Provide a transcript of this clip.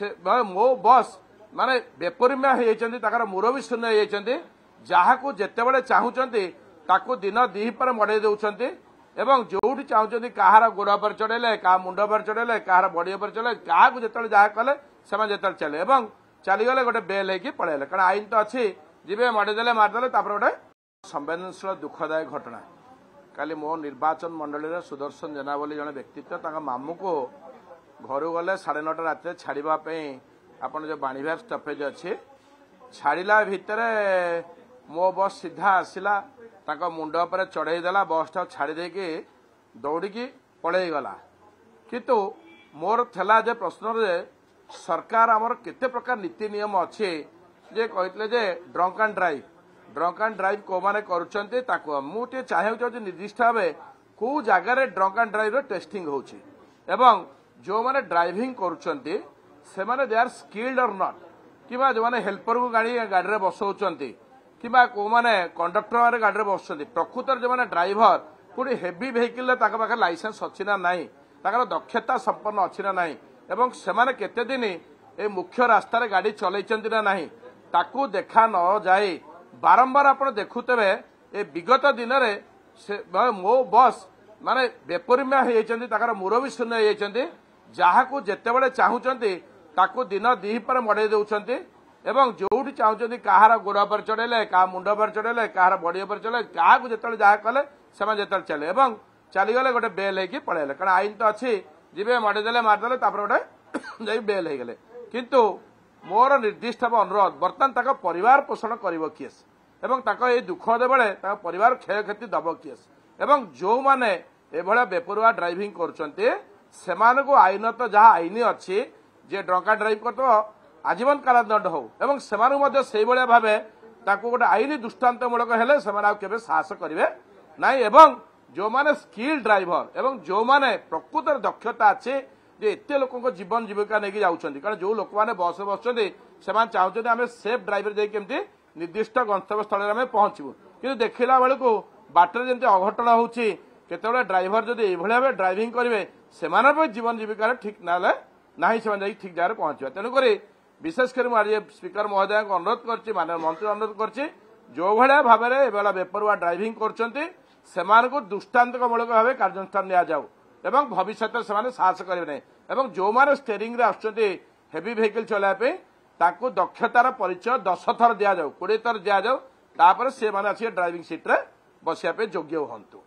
मो बस माने बेपरिम्या होकर मुरबी शून्य होती जहाँ को जितेबले चाहूँगी ताकू दिन दीपर मड़े दौरान एवं जोटी चाहूँगी कहार गोड़ पर चढ़ेले क्या मुंड पर चढ़ेले कहार बड़ी पर चढ़े क्या जो जहाँ कले से चले चलीगले गोटे बेल होगी पलैले कारण आईन तो अच्छी जीवे मड़ीदे मारिदे गोटे संवेदनशील दुखदायक घटना काली मो निर्वाचन मंडल सुदर्शन जेना बोली जड़े व्यक्तित्व मामू को घर गले 9:30 रात छाड़ापी आपड़ जो बाणीविहार स्टपेज अच्छे छाड़ा भितर मो बस सीधा आसला मुंड पर चढ़ईदेला बस टा छाड़ी दौड़ी पलैगला किंतु मोर थला जे प्रश्न जे सरकार आमर केते प्रकार नीति नियम अच्छे जे कहते जे ड्रंक एंड ड्राइव को माने करुछंते ताको मुझे चाहिए निर्दिष्ट भाव कौ जगार ड्रंक एंड ड्राइव टेस्टिंग होची एवं जो माने ड्राइविंग करुछंते से माने दे आर स्किल्ड और नॉट किबा जो माने हेल्पर को गाड़ी रे बसौचंती किबा को माने कंडक्टर माने गाड़ी रे बसचंती प्रकृतर जो माने ड्राइवर कोडी हेवी व्हीकल ताका पाखे लाइसेंस अछि ना नाही ताकर दक्षता संपन्न अछि ना नाही एवं से माने केते दिन ए मुख्य रास्ता रे गाड़ी चलैचंती ना नाही ताकू देखा न जाए बारंबार आपण देखुतबे ए विगत दिन रे मो बस माने बेपरिम्या होती ताकर मुरबी शून्य होती जहाँ को जितेबले चाहूँगी ताकू दिन दीपर मड़े दौरान एवं जोटी चाहूँगी कहार गोड़ पर चढ़ेले क्या मुंड पर चढ़ेले कहार बड़ी पर चढ़े क्या जो जहाँ कले से चले चलीगले गोटे बेल होगी पलैले कारण आईन तो अच्छी जीवे मड़ीदे मारिदे गोटे बेल हो गले किंतु मोर निर्दिष्ट अनुरोध बर्तमान तक परिवार पोषण कर किएस एवं ये दुखद बेले परिवार क्षयक्षति दब किएस एवं जो माने एभला बेपरुआ ड्राइविंग करछन्ते सेमान को आईन तो जहाँ आईन अच्छी जे ड्रंका ड्राइव कर आजीवन कारादंड हो एवं सेमान मध्य से भाया भावे ताको गोटे आईन दृष्टांतमूलक हेले सेमान केबे साहस करिवे नाही एवं जो माने स्किल ड्राइवर एवं जो माने प्रकृतर दक्षता अच्छे जे एते लोक जीवन जीविका नहीं जाउछन्ती कारण जो लोक माने बस बसछन्ती सेमान चाहूछन्ती आमे सेफ ड्राइवर जाई केमती निर्दिष्ट गंतव्य स्थल में पहुंचबू कि देखला बेलू बाटर जमी अघटन होची केतबेले ड्राइवर जदि एभली भाव ड्राइविंग करेंगे से जीवन जीविकार ठीक ना से ठीक जगह पहुंचा तेणुक विशेषकर मुझे स्पीकर महोदय को अनुरोध कर मंत्री अनुरोध कर जो भाया भाव में बेपरुआ ड्राइविंग कर दृष्टांतमूलक भाव कार्यानुष्ठान नियाजाऊ एवं भविष्य से साहस करेंगे एवं जो मैंने स्टेरिंग रे आसुच्चंती हेवी व्हीकल चलाइबा ताकू दक्षतार परिचय 10 थर दि जाऊ 20 थर दि जाऊ तापर से माने ड्राइविंग सीट रे बसिया पे योग्य होंतु।